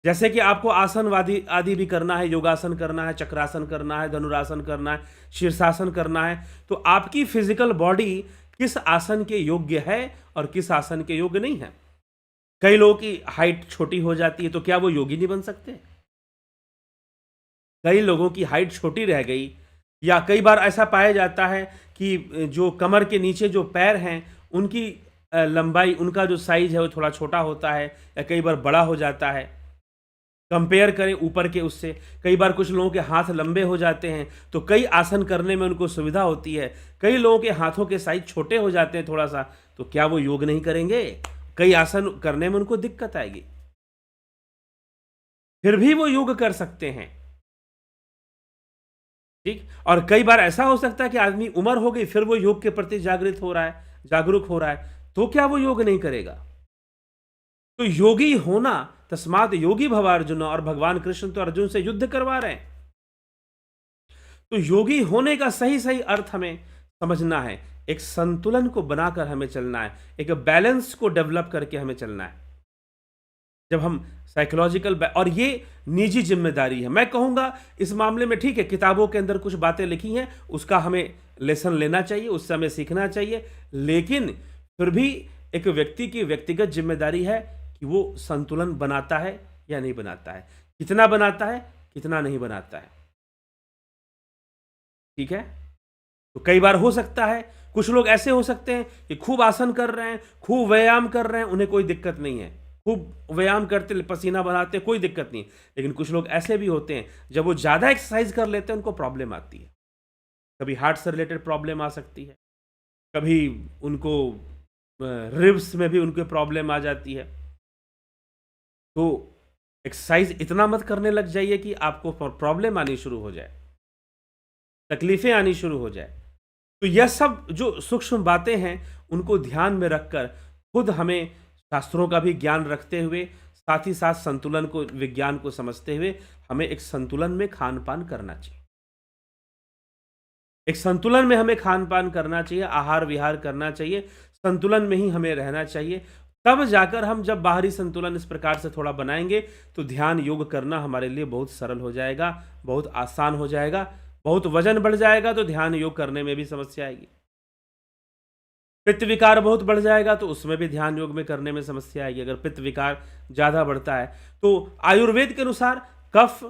जैसे कि आपको आसन आदि भी करना है, योगासन करना है, चक्रासन करना है, धनुरासन करना है, शीर्षासन करना है, तो आपकी फिजिकल बॉडी किस आसन के योग्य है और किस आसन के योग्य नहीं है। कई लोगों की हाइट छोटी हो जाती है, तो क्या वो योगी नहीं बन सकते? कई लोगों की हाइट छोटी रह गई, या कई बार ऐसा पाया जाता है कि जो कमर के नीचे जो पैर हैं, उनकी लंबाई, उनका जो साइज है वो थोड़ा छोटा होता है, या कई बार बड़ा हो जाता है। कंपेयर करें ऊपर के उससे, कई बार कुछ लोगों के हाथ लंबे हो जाते हैं, तो कई आसन करने में उनको सुविधा होती है। कई लोगों के हाथों के साइज छोटे हो जाते हैं थोड़ा सा, तो क्या वो योग नहीं करेंगे? कई आसन करने में उनको दिक्कत आएगी, फिर भी वो योग कर सकते हैं। ठीक, और कई बार ऐसा हो सकता है कि आदमी उम्र हो गई, फिर वो योग के प्रति जागरूक हो रहा है, तो क्या वो योग नहीं करेगा? तो योगी होना, तस्मात् योगी भव अर्जुन, और भगवान कृष्ण तो अर्जुन से युद्ध करवा रहे हैं। तो योगी होने का सही सही अर्थ हमें समझना है, एक संतुलन को बनाकर हमें चलना है, एक बैलेंस को डेवलप करके हमें चलना है। जब हम साइकोलॉजिकल, और ये निजी जिम्मेदारी है, मैं कहूंगा इस मामले में। ठीक है, किताबों के अंदर कुछ बातें लिखी हैं, उसका हमें लेसन लेना चाहिए, उससे हमें सीखना चाहिए, लेकिन फिर भी एक व्यक्ति की व्यक्तिगत जिम्मेदारी है कि वो संतुलन बनाता है या नहीं बनाता है, कितना बनाता है, कितना नहीं बनाता है। ठीक है, तो कई बार हो सकता है कुछ लोग ऐसे हो सकते हैं कि खूब आसन कर रहे हैं, खूब व्यायाम कर रहे हैं, उन्हें कोई दिक्कत नहीं है, खूब व्यायाम करते पसीना बनाते कोई दिक्कत नहीं। लेकिन कुछ लोग ऐसे भी होते हैं, जब वो ज़्यादा एक्सरसाइज कर लेते हैं उनको प्रॉब्लम आती है। कभी हार्ट से रिलेटेड प्रॉब्लम आ सकती है, कभी उनको रिब्स में भी उनके प्रॉब्लम आ जाती है। तो एक्सरसाइज इतना मत करने लग जाइए कि आपको प्रॉब्लम आनी शुरू हो जाए, तकलीफें आनी शुरू हो जाए। तो यह सब जो सूक्ष्म बातें हैं उनको ध्यान में रखकर खुद हमें शास्त्रों का भी ज्ञान रखते हुए, साथ ही साथ संतुलन को, विज्ञान को समझते हुए हमें एक संतुलन में खान पान करना चाहिए। एक संतुलन में हमें खान पान करना चाहिए, आहार विहार करना चाहिए, संतुलन में ही हमें रहना चाहिए। तब जाकर हम जब बाहरी संतुलन इस प्रकार से थोड़ा बनाएंगे तो ध्यान योग करना हमारे लिए बहुत सरल हो जाएगा, बहुत आसान हो जाएगा। बहुत वजन बढ़ जाएगा तो ध्यान योग करने में भी समस्या आएगी। पित्त विकार बहुत बढ़ जाएगा तो उसमें भी ध्यान योग में करने में समस्या आएगी। अगर पित्त विकार ज़्यादा बढ़ता है तो आयुर्वेद के अनुसार कफ,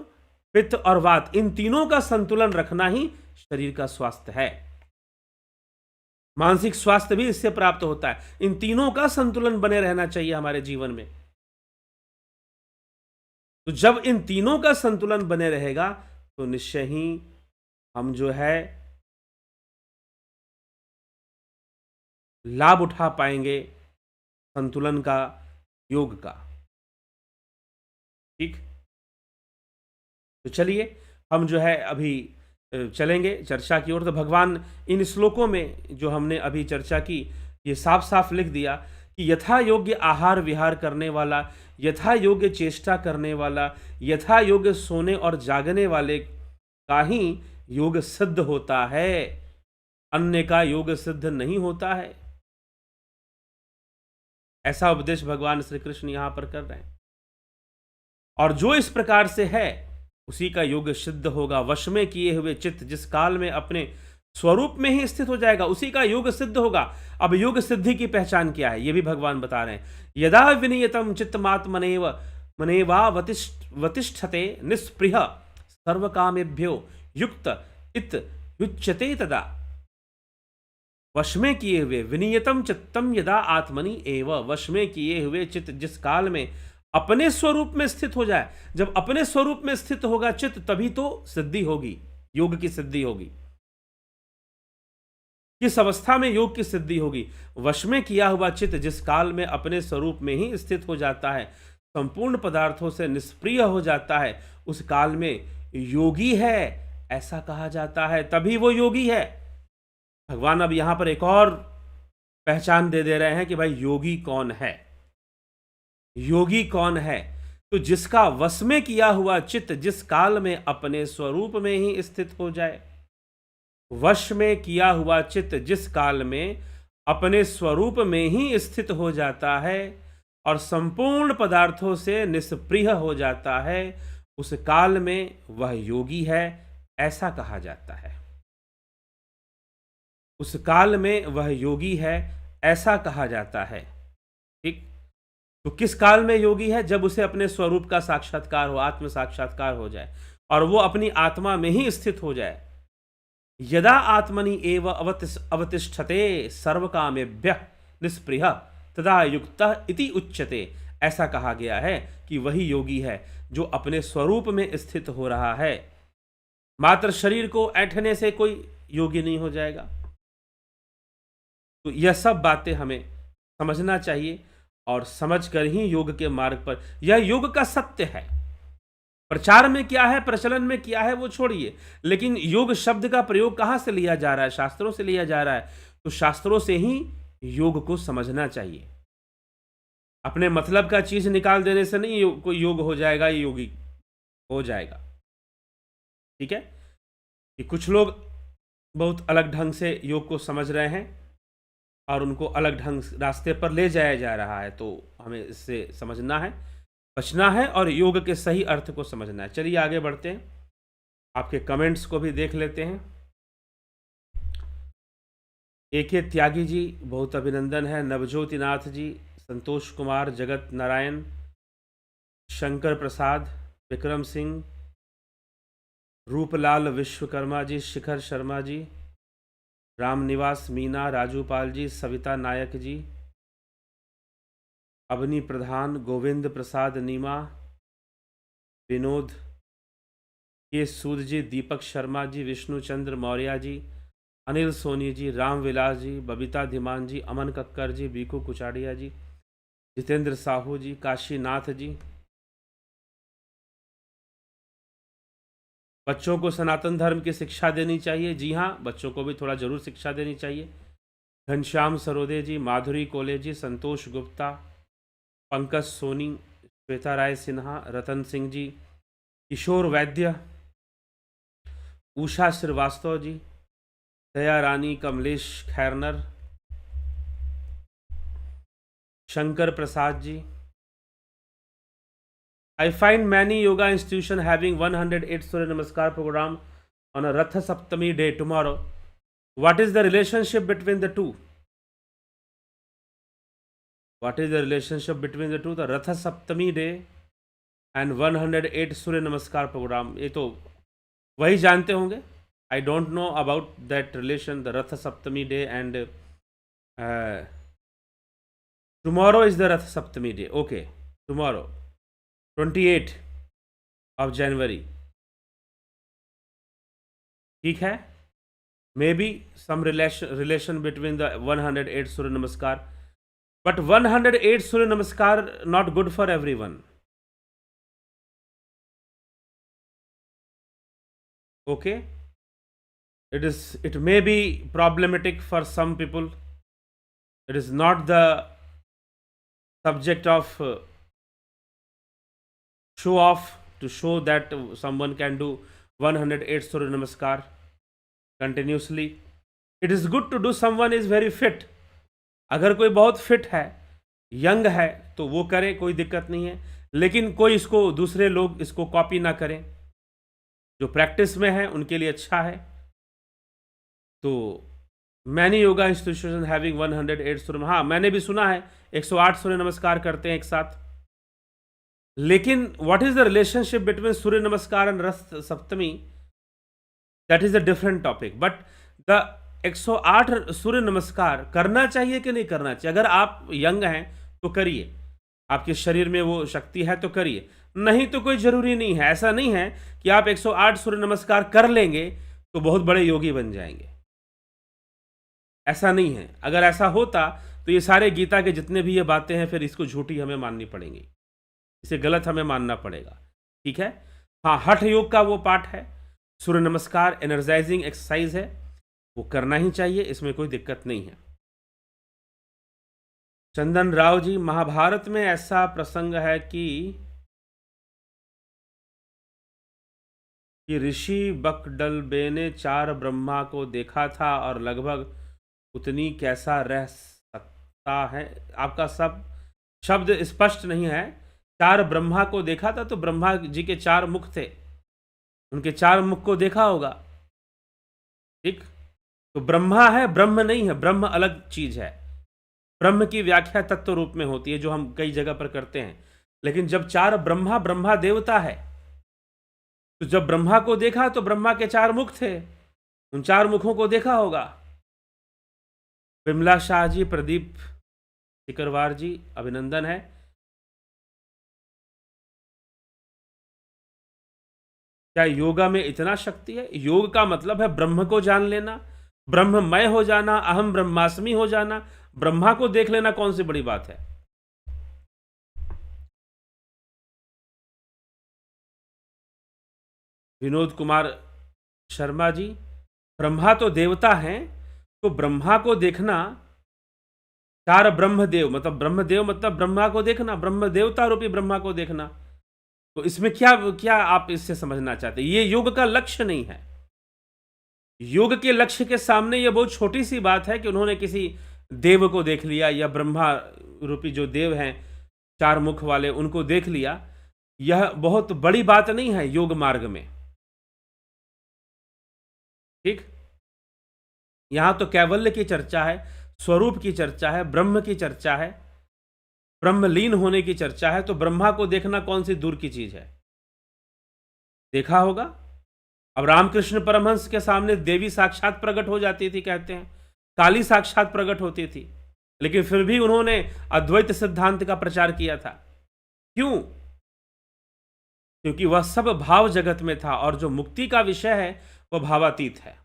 पित्त और वात, इन तीनों का संतुलन रखना ही शरीर का स्वास्थ्य है। मानसिक स्वास्थ्य भी इससे प्राप्त होता है। इन तीनों का संतुलन बने रहना चाहिए हमारे जीवन में। तो जब इन तीनों का संतुलन बने रहेगा तो निश्चय ही हम जो है लाभ उठा पाएंगे संतुलन का, योग का। ठीक, तो चलिए हम जो है अभी चलेंगे चर्चा की ओर। तो भगवान इन श्लोकों में जो हमने अभी चर्चा की, ये साफ साफ लिख दिया कि यथा योग्य आहार विहार करने वाला, यथा योग्य चेष्टा करने वाला, यथा योग्य सोने और जागने वाले का ही योग सिद्ध होता है, अन्य का योग सिद्ध नहीं होता है। ऐसा उपदेश भगवान श्री कृष्ण यहां पर कर रहे हैं। और जो इस प्रकार से है उसी का योग सिद्ध होगा। वश में किए हुए चित्त जिस काल में अपने स्वरूप में ही स्थित हो जाएगा, उसी का योग सिद्ध होगा। अब योग सिद्धि की पहचान क्या है, ये भी भगवान बता रहे हैं। यदा विनियतम चित्तमात्मनेव मनेवा वतिष्ठते निस्पृह सर्वकामेभ्यो युक्त इत युच्यते तदा। वश में किए हुए, विनियतम चित्तम यदा आत्मनि एव, वश में किए हुए चित्त जिस काल में अपने स्वरूप में स्थित हो जाए। जब अपने स्वरूप में स्थित होगा चित्त, तभी तो सिद्धि होगी, योग की सिद्धि होगी। किस अवस्था में योग की सिद्धि होगी? वश में किया हुआ चित्त जिस काल में अपने स्वरूप में ही स्थित हो जाता है, संपूर्ण पदार्थों से निष्प्रिय हो जाता है, उस काल में योगी है ऐसा कहा जाता है, तभी वो योगी है। भगवान अब यहां पर एक और पहचान दे रहे हैं कि भाई योगी कौन है। योगी कौन है? तो जिसका वश में किया हुआ चित्त जिस काल में अपने स्वरूप में ही स्थित हो जाए। वश में किया हुआ चित्त जिस काल में अपने स्वरूप में ही स्थित हो जाता है और संपूर्ण पदार्थों से निष्प्रिय हो जाता है, उस काल में वह योगी है ऐसा कहा जाता है। उस काल में वह योगी है ऐसा कहा जाता है। ठीक, तो किस काल में योगी है? जब उसे अपने स्वरूप का साक्षात्कार हो, आत्म साक्षात्कार हो जाए और वो अपनी आत्मा में ही स्थित हो जाए। यदा आत्मनि एव अवतिष्ठते सर्वकामेभ्यः निष्पृह तदा युक्तः इति उच्यते। ऐसा कहा गया है कि वही योगी है जो अपने स्वरूप में स्थित हो रहा है। मात्र शरीर को ऐंठने से कोई योगी नहीं हो जाएगा। तो यह सब बातें हमें समझना चाहिए और समझकर ही योग के मार्ग पर, यह योग का सत्य है। प्रचार में क्या है, प्रचलन में क्या है वो छोड़िए, लेकिन योग शब्द का प्रयोग कहां से लिया जा रहा है? शास्त्रों से लिया जा रहा है। तो शास्त्रों से ही योग को समझना चाहिए। अपने मतलब का चीज निकाल देने से नहीं कोई योग हो जाएगा, ये योगी हो जाएगा। ठीक है, कि कुछ लोग बहुत अलग ढंग से योग को समझ रहे हैं और उनको अलग ढंग रास्ते पर ले जाया जा रहा है, तो हमें इससे समझना है, बचना है और योग के सही अर्थ को समझना है। चलिए आगे बढ़ते हैं, आपके कमेंट्स को भी देख लेते हैं। एके त्यागी जी बहुत अभिनंदन है, नवज्योति नाथ जी, संतोष कुमार, जगत नारायण, शंकर प्रसाद, विक्रम सिंह, रूपलाल विश्वकर्मा जी, शिखर शर्मा जी, रामनिवास मीना, राजूपाल जी, सविता नायक जी, अवनी प्रधान, गोविंद प्रसाद नीमा, विनोद के सूद जी, दीपक शर्मा जी, विष्णुचंद्र मौर्य जी, अनिल सोनी जी, रामविलास जी, बबीता धीमान जी, अमन कक्कर जी, बीकू कुचाड़िया जी, जितेंद्र साहू जी, काशीनाथ जी। बच्चों को सनातन धर्म की शिक्षा देनी चाहिए। जी हाँ, बच्चों को भी थोड़ा जरूर शिक्षा देनी चाहिए। घनश्याम सरोदे जी, माधुरी कोले जी, संतोष गुप्ता, पंकज सोनी, श्वेता राय सिन्हा, रतन सिंह जी, किशोर वैद्य, उषा श्रीवास्तव जी, दया रानी, Kamlesh Khairnar, Shankar Prasad ji. I find many yoga institutions having 108 Surya Namaskar program on a Ratha Saptami day tomorrow. What is the relationship between the two? What is the relationship between the two? The Ratha Saptami day and 108 Surya Namaskar program. ये तो वही जानते होंगे. I don't know about that relation, the Ratha Saptami day and tomorrow is the Ratha Saptami day. Okay, tomorrow, 28 of January. ठीक है. Maybe some relation between the 108 Surya Namaskar, but 108 Surya Namaskar not good for everyone. Okay, it may be problematic for some people. It is not the subject of show off, to show that someone can do 108 Surya Namaskar continuously. It is good to do. Someone is very fit. अगर कोई बहुत fit है, young है, तो वो करे, कोई दिक्कत नहीं है। लेकिन कोई इसको, दूसरे लोग इसको कॉपी ना करें। जो प्रैक्टिस में है उनके लिए अच्छा है। तो मैनी योगा इंस्टीट्यूशन हैविंग 108 सूर्य, हाँ मैंने भी सुना है 108 सूर्य नमस्कार करते हैं एक साथ। लेकिन what is the relationship between Surya Namaskar and Ratha Saptami, that is a different topic. But the 108 Surya Namaskar करना चाहिए कि नहीं करना चाहिए? अगर आप यंग हैं तो करिए, आपके शरीर में वो शक्ति है तो करिए, नहीं तो कोई जरूरी नहीं है। ऐसा नहीं है कि आप 108 सूर्य नमस्कार कर लेंगे तो बहुत बड़े योगी बन जाएंगे, ऐसा नहीं है। अगर ऐसा होता तो ये सारे गीता के जितने भी ये बातें हैं फिर इसको झूठी हमें माननी पड़ेंगी, इसे गलत हमें मानना पड़ेगा। ठीक है, हाँ हठ योग का वो पार्ट है, सूर्य नमस्कार एनर्जाइजिंग एक्सरसाइज है, वो करना ही चाहिए, इसमें कोई दिक्कत नहीं है। चंदन राव जी, महाभारत में ऐसा प्रसंग है कि ऋषि बकडलबे ने 4 ब्रह्मा को देखा था और लगभग उतनी कैसा रह सकता है? आपका सब शब्द स्पष्ट नहीं है। 4 ब्रह्मा को देखा था तो ब्रह्मा जी के 4 मुख थे, उनके 4 मुख को देखा होगा। ठीक, तो ब्रह्मा है, ब्रह्म नहीं है। ब्रह्म अलग चीज है। ब्रह्म की व्याख्या तत्व रूप में होती है जो हम कई जगह पर करते हैं। लेकिन जब 4 ब्रह्मा, ब्रह्मा देवता है, तो जब ब्रह्मा को देखा तो ब्रह्मा के 4 मुख थे, उन 4 मुखों को देखा होगा। विमला शाह जी, प्रदीप सिकरवार जी, अभिनंदन है। क्या योगा में इतना शक्ति है? योग का मतलब है ब्रह्म को जान लेना, ब्रह्ममय हो जाना, अहम ब्रह्मास्मि हो जाना। ब्रह्मा को देख लेना कौन सी बड़ी बात है? विनोद कुमार शर्मा जी, ब्रह्मा तो देवता हैं, तो ब्रह्मा को देखना, 4 ब्रह्मदेव मतलब ब्रह्मदेव मतलब ब्रह्मा को देखना, ब्रह्म देवता रूपी ब्रह्मा को देखना। तो इसमें क्या क्या आप इससे समझना चाहते हैं? ये योग का लक्ष्य नहीं है। योग के लक्ष्य के सामने ये बहुत छोटी सी बात है कि उन्होंने किसी देव को देख लिया या ब्रह्मा रूपी जो देव हैं 4 मुख वाले, उनको देख लिया। यह बहुत बड़ी बात नहीं है योग मार्ग में। ठीक, यहां तो कैवल्य की चर्चा है, स्वरूप की चर्चा है, ब्रह्म की चर्चा है, ब्रह्मलीन होने की चर्चा है। तो ब्रह्मा को देखना कौन सी दूर की चीज है? देखा होगा। अब रामकृष्ण परमहंस के सामने देवी साक्षात प्रकट हो जाती थी, कहते हैं काली साक्षात प्रकट होती थी, लेकिन फिर भी उन्होंने अद्वैत सिद्धांत का प्रचार किया था। क्यों? क्योंकि वह सब भाव जगत में था और जो मुक्ति का विषय है वह भावातीत है।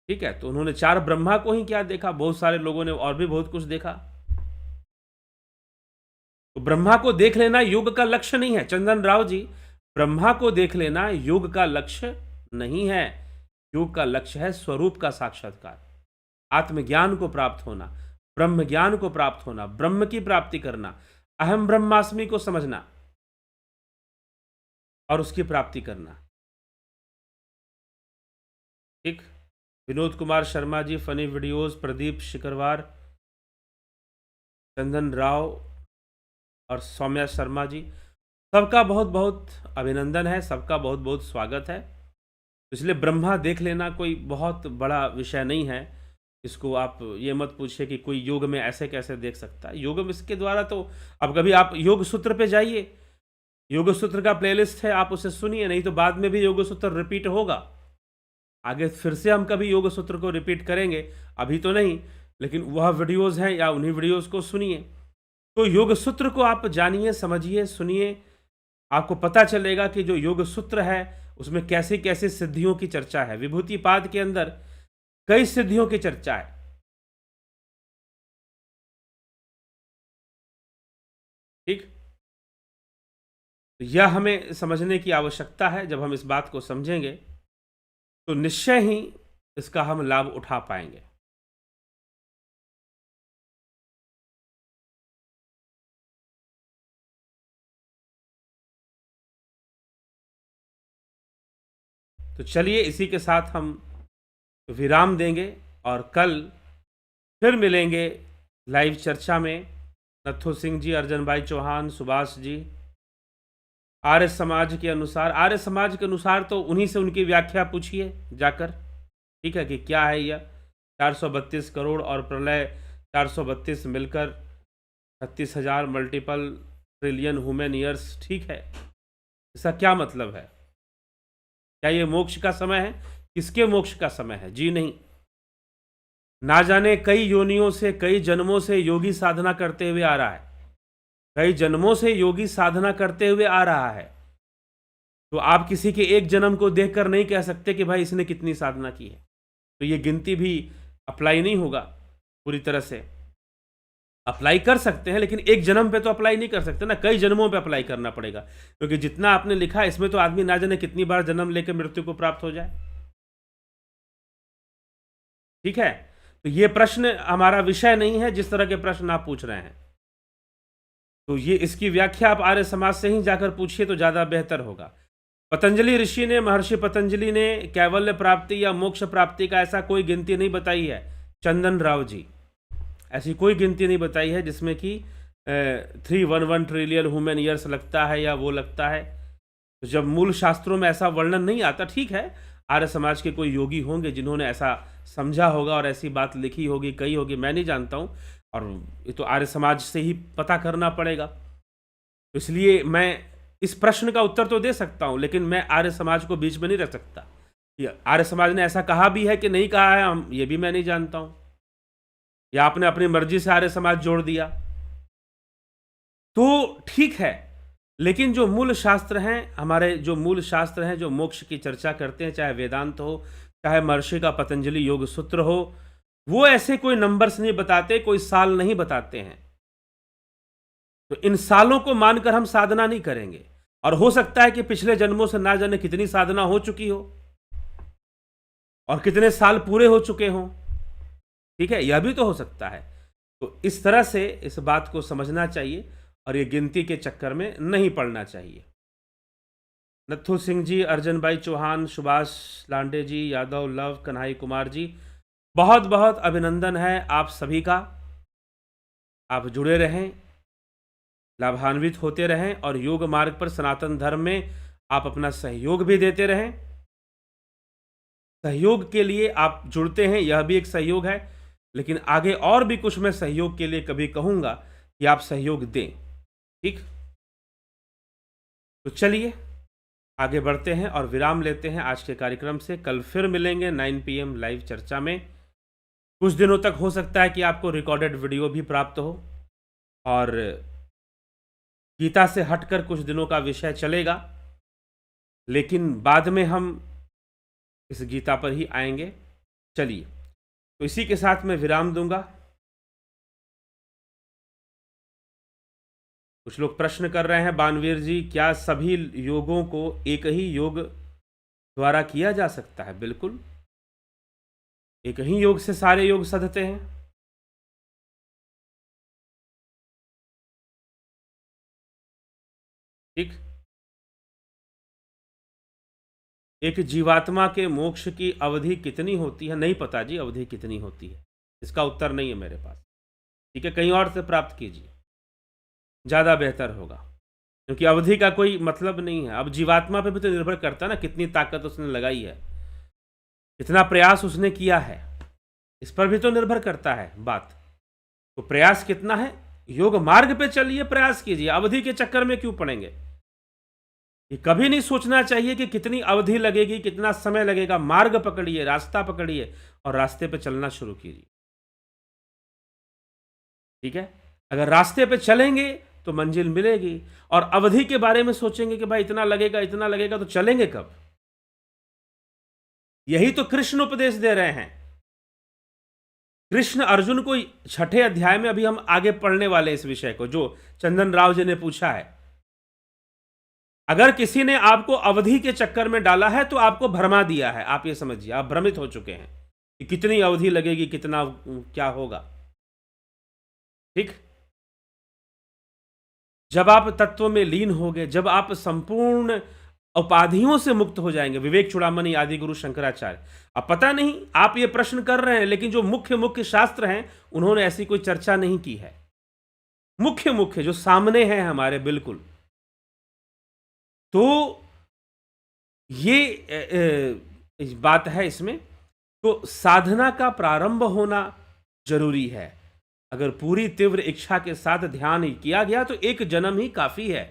ठीक है, तो उन्होंने चार ब्रह्मा को ही क्या देखा, बहुत सारे लोगों ने और भी बहुत कुछ देखा। तो ब्रह्मा को देख लेना योग का लक्ष्य नहीं है चंदन राव जी, ब्रह्मा को देख लेना योग का लक्ष्य नहीं है। योग का लक्ष्य है स्वरूप का साक्षात्कार, आत्मज्ञान को प्राप्त होना, ब्रह्म ज्ञान को प्राप्त होना, ब्रह्म की प्राप्ति करना, अहम ब्रह्मास्मि को समझना और उसकी प्राप्ति करना। ठीक। विनोद कुमार शर्मा जी, फनी वीडियोस, प्रदीप शिकरवार, चंदन राव और सौम्या शर्मा जी, सबका बहुत बहुत अभिनंदन है, सबका बहुत बहुत स्वागत है। इसलिए ब्रह्मा देख लेना कोई बहुत बड़ा विषय नहीं है। इसको आप ये मत पूछिए कि कोई योग में ऐसे कैसे देख सकता है। योग में इसके द्वारा तो अब कभी आप योग सूत्र पे जाइए, योग सूत्र का प्लेलिस्ट है, आप उसे सुनिए, नहीं तो बाद में भी योग सूत्र रिपीट होगा। आगे फिर से हम कभी योग सूत्र को रिपीट करेंगे, अभी तो नहीं, लेकिन वह वीडियोस हैं या उन्हीं वीडियोस को सुनिए। तो योग सूत्र को आप जानिए, समझिए, सुनिए, आपको पता चलेगा कि जो योग सूत्र है उसमें कैसी कैसी सिद्धियों की चर्चा है। विभूतिपाद के अंदर कई सिद्धियों की चर्चा है। ठीक, तो यह हमें समझने की आवश्यकता है। जब हम इस बात को समझेंगे तो निश्चय ही इसका हम लाभ उठा पाएंगे। तो चलिए इसी के साथ हम विराम देंगे और कल फिर मिलेंगे लाइव चर्चा में। नथु सिंह जी, अर्जन भाई चौहान, सुभाष जी, आर्य समाज के अनुसार, आर्य समाज के अनुसार तो उन्हीं से उनकी व्याख्या पूछिए जाकर। ठीक है, कि क्या है यह 432 करोड़ और प्रलय 432 मिलकर 36,000 मल्टीपल ट्रिलियन ह्यूमन ईयर्स। ठीक है, इसका क्या मतलब है? क्या ये मोक्ष का समय है? किसके मोक्ष का समय है? जी नहीं, ना जाने कई योनियों से, कई जन्मों से योगी साधना करते हुए आ रहा है, कई जन्मों से योगी साधना करते हुए आ रहा है। तो आप किसी के एक जन्म को देखकर नहीं कह सकते कि भाई इसने कितनी साधना की है। तो ये गिनती भी अप्लाई नहीं होगा पूरी तरह से। अप्लाई कर सकते हैं लेकिन एक जन्म पे तो अप्लाई नहीं कर सकते ना, कई जन्मों पे अप्लाई करना पड़ेगा, क्योंकि जितना आपने लिखा है इसमें तो आदमी ना जाने कितनी बार जन्म लेकर मृत्यु को प्राप्त हो जाए। ठीक है, तो ये प्रश्न हमारा विषय नहीं है जिस तरह के प्रश्न आप पूछ रहे हैं। तो ये इसकी व्याख्या आप आर्य समाज से ही जाकर पूछिए तो ज़्यादा बेहतर होगा। पतंजलि ऋषि ने, महर्षि पतंजलि ने कैवल्य प्राप्ति या मोक्ष प्राप्ति का ऐसा कोई गिनती नहीं बताई है। चंदन राव जी, ऐसी कोई गिनती नहीं बताई है जिसमें कि 311 ट्रिलियन ह्यूमन ईयर्स लगता है या वो लगता है। तो जब मूल शास्त्रों में ऐसा वर्णन नहीं आता, ठीक है, आर्य समाज के कोई योगी होंगे जिन्होंने ऐसा समझा होगा और ऐसी बात लिखी होगी, कही होगी, मैं नहीं जानता हूँ, और ये तो आर्य समाज से ही पता करना पड़ेगा। तो इसलिए मैं इस प्रश्न का उत्तर तो दे सकता हूँ, लेकिन मैं आर्य समाज को बीच में नहीं रख सकता। आर्य समाज ने ऐसा कहा भी है कि नहीं कहा है, हम ये भी मैं नहीं जानता हूँ, या आपने अपनी मर्जी से आर्य समाज जोड़ दिया तो ठीक है। लेकिन जो मूल शास्त्र हैं हमारे, जो मूल शास्त्र हैं जो मोक्ष की चर्चा करते हैं, चाहे वेदांत हो, चाहे महर्षि का पतंजलि योग सूत्र हो, वो ऐसे कोई नंबर्स नहीं बताते, कोई साल नहीं बताते हैं। तो इन सालों को मानकर हम साधना नहीं करेंगे। और हो सकता है कि पिछले जन्मों से ना जाने कितनी साधना हो चुकी हो और कितने साल पूरे हो चुके हों। ठीक है, यह भी तो हो सकता है। तो इस तरह से इस बात को समझना चाहिए और ये गिनती के चक्कर में नहीं पड़ना चाहिए। नथु सिंह जी, अर्जन भाई चौहान, सुभाष लांडे जी, यादव लव, कन्हई कुमार जी, बहुत बहुत अभिनंदन है आप सभी का। आप जुड़े रहें, लाभान्वित होते रहें और योग मार्ग पर सनातन धर्म में आप अपना सहयोग भी देते रहें। सहयोग के लिए आप जुड़ते हैं, यह भी एक सहयोग है, लेकिन आगे और भी कुछ मैं सहयोग के लिए कभी कहूँगा कि आप सहयोग दें। ठीक, तो चलिए आगे बढ़ते हैं और विराम लेते हैं आज के कार्यक्रम से। कल फिर मिलेंगे 9 PM लाइव चर्चा में। कुछ दिनों तक हो सकता है कि आपको रिकॉर्डेड वीडियो भी प्राप्त हो, और गीता से हटकर कुछ दिनों का विषय चलेगा, लेकिन बाद में हम इस गीता पर ही आएंगे। चलिए, तो इसी के साथ मैं विराम दूंगा। कुछ लोग प्रश्न कर रहे हैं, बानवीर जी, क्या सभी योगों को एक ही योग द्वारा किया जा सकता है? बिल्कुल, एक ही योग से सारे योग सधते हैं। ठीक, एक जीवात्मा के मोक्ष की अवधि कितनी होती है? नहीं पता जी, अवधि कितनी होती है, इसका उत्तर नहीं है मेरे पास। ठीक है, कहीं और से प्राप्त कीजिए, ज़्यादा बेहतर होगा, क्योंकि अवधि का कोई मतलब नहीं है। अब जीवात्मा पे भी तो निर्भर करता है ना, कितनी ताकत उसने लगाई है, कितना प्रयास उसने किया है, इस पर भी तो निर्भर करता है बात। तो प्रयास कितना है? योग मार्ग पे चलिए, प्रयास कीजिए, अवधि के चक्कर में क्यों पड़ेंगे? ये कभी नहीं सोचना चाहिए कि कितनी अवधि लगेगी, कितना समय लगेगा। मार्ग पकड़िए, रास्ता पकड़िए और रास्ते पे चलना शुरू कीजिए। ठीक है, अगर रास्ते पे चलेंगे तो मंजिल मिलेगी, और अवधि के बारे में सोचेंगे कि भाई इतना लगेगा इतना लगेगा, तो चलेंगे कब? यही तो कृष्ण उपदेश दे रहे हैं। कृष्ण अर्जुन को 6ठे अध्याय में, अभी हम आगे पढ़ने वाले इस विषय को, जो चंदन राव जी ने पूछा है। अगर किसी ने आपको अवधि के चक्कर में डाला है तो आपको भरमा दिया है, आप ये समझिए, आप भ्रमित हो चुके हैं कि कितनी अवधि लगेगी, कितना क्या होगा। ठीक, जब आप तत्व में लीन होगे, जब आप संपूर्ण उपाधियों से मुक्त हो जाएंगे, विवेक चूड़ामणि आदि गुरु शंकराचार्य। अब पता नहीं आप ये प्रश्न कर रहे हैं, लेकिन जो मुख्य मुख्य शास्त्र हैं उन्होंने ऐसी कोई चर्चा नहीं की है। मुख्य मुख्य जो सामने हैं हमारे, बिल्कुल। तो ये बात है इसमें। तो साधना का प्रारंभ होना जरूरी है। अगर पूरी तीव्र इच्छा के साथ ध्यान किया गया तो एक जन्म ही काफी है,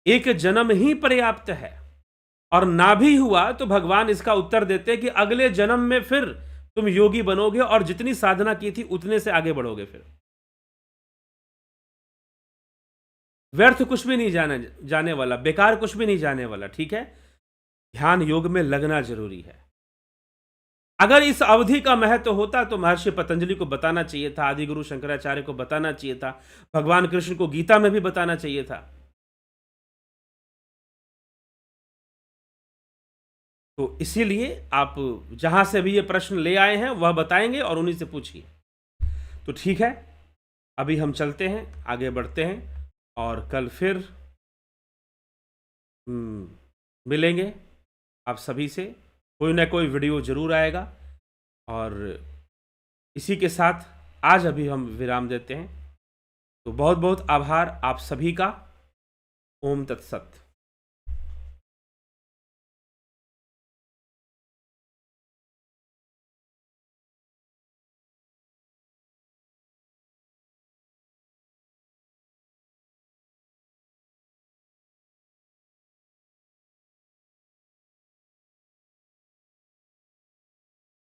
एक जन्म ही पर्याप्त है। और ना भी हुआ तो भगवान इसका उत्तर देते कि अगले जन्म में फिर तुम योगी बनोगे और जितनी साधना की थी उतने से आगे बढ़ोगे। फिर व्यर्थ कुछ भी नहीं जाने वाला, बेकार कुछ भी नहीं जाने वाला। ठीक है, ध्यान योग में लगना जरूरी है। अगर इस अवधि का महत्व होता तो महर्षि पतंजलि को बताना चाहिए था, आदि गुरु शंकराचार्य को बताना चाहिए था, भगवान कृष्ण को गीता में भी बताना चाहिए था। तो इसीलिए आप जहां से भी ये प्रश्न ले आए हैं वह बताएंगे और उन्हीं से पूछिए। तो ठीक है, अभी हम चलते हैं, आगे बढ़ते हैं, और कल फिर मिलेंगे आप सभी से। कोई ना कोई वीडियो जरूर आएगा, और इसी के साथ आज अभी हम विराम देते हैं। तो बहुत बहुत आभार आप सभी का। ओम तत्सत।